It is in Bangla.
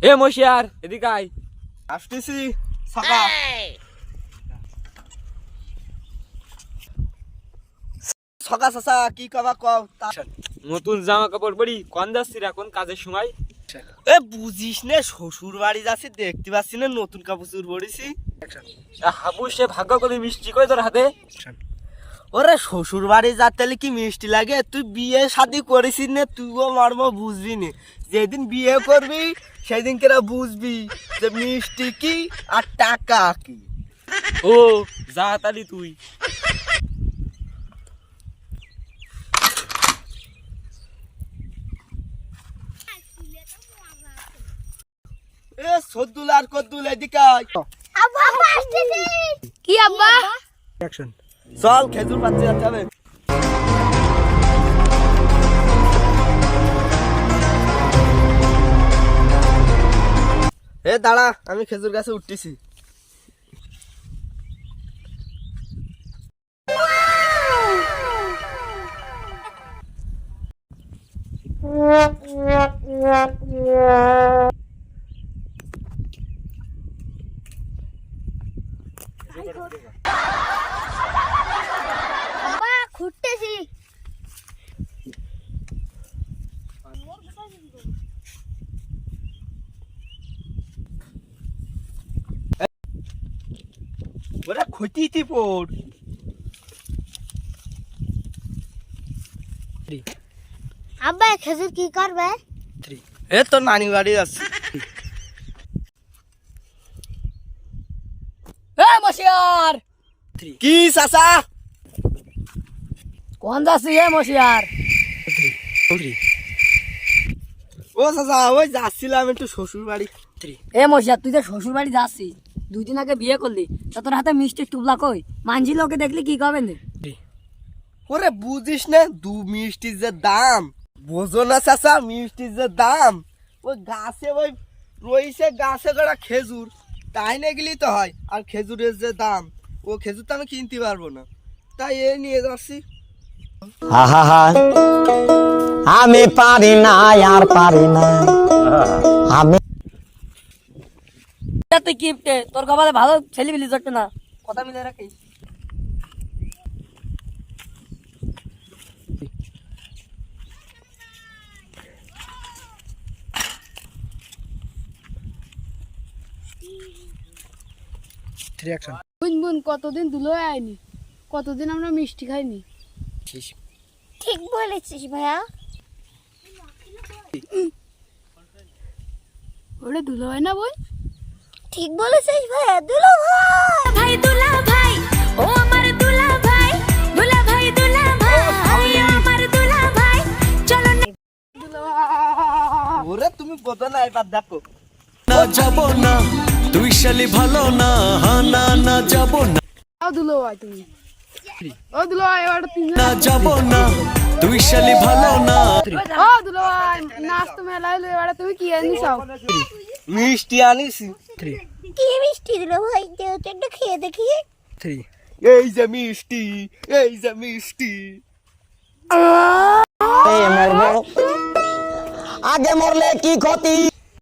এ মশিয়ার এদিকে আয়। আসতেছি সাকা। সকা চাচা কি কবা কও। নতুন জামা কাপড় পরি কোন যাচ্ছি এখন কাজের সময়? এ বুঝিস নে শ্বশুর বাড়ি যাচ্ছি, দেখতে পাচ্ছি না নতুন কাপড় পরেছি। হাবু সে ভাগ্য করে মিষ্টি করে তোর হাতে। ওরে শ্বশুর বাড়ি যাতে কি মিষ্টি লাগে? তুই বিয়ে শাদী করেছিস না, তুইও মর্ম বুঝবি না। যেদিন বিয়ে করবি সেদিন কেরা বুঝবি যে মিষ্টি কি আর টাকা কি। ও যা তালি তুই। এ সদ্দুল আর কদ্দুল এদিকে আয়। কি আব্বা? চল খেজুর পাচ্ছি যাবে। এ দাঁড়া, আমি খেজুর গাছে উঠতেছি। আব্বা খুঁটতেছি। ওরা ক্ষতিতে পড়। আব্বা খেজুর কি করবে? এ তো নানি বাড়ি আছে। এ মশিয়ার কি চাচা? কোন যাচ্ছি হে মশিয়ার? ও চাচা ওই যাচ্ছিলাম একটু শ্বশুর বাড়ি। এ মশিয়ার তুই যে শ্বশুর বাড়ি যাচ্ছিস, 2 দিন আগে বিয়ে করলি, তা তোর হাতে মিষ্টি টুবলা কই? মানজি লোকে দেখলি কি করবেন? ওরে বুঝিস না দু মিষ্টির যে দাম, বোঝো না চাচা মিষ্টির যে দাম। ওই গাছে ওই রয়েছে গাছে গড়া খেজুর, তাই না গেলেই তো হয়। আর খেজুরের যে দাম, ও খেজুর তো আমি কিনতে পারবো না, তাই এ নিয়ে যাচ্ছি। আমি পারি না আর পারি না আমি। তুই কিপটে, তোর কপালে ভালো ছেলে বিলি জটে না, কথা মিলে রাখিস। বুন কতদিন ধুলো আয়নি, কতদিন আমরা মিষ্টি খাইনি। ঠিক বলেছিস ভাইয়া। ওটা ধুলো হয় না বোন? ঠিক বলেছিস ভাইয়া। দুলা ভাই, দুলা ভাই, ও আমার দুলা ভাই, দুলা ভাই, দুলা ভাই, ও আমার দুলা ভাই, চলো না। ওরে তুমি বোঝো না, এবার দেখো। না যাব না তুই শালি ভালো না, না না যাব না। ও ধুলো হয় তুমি, ও ধুলো হয় এবার না যাব না তুই শালি ভালো না। ও ধুলো হয় নাচ তো মেলা হলো, এবার তুমি কি আনি চাও? মিষ্টি আনিস। কি মিষ্টি দিল ভাই? দেও তো একটু খেয়ে দেখি। এই যে মিষ্টি, এই যে মিষ্টি। মরবো আগে মরলে কি ক্ষতি?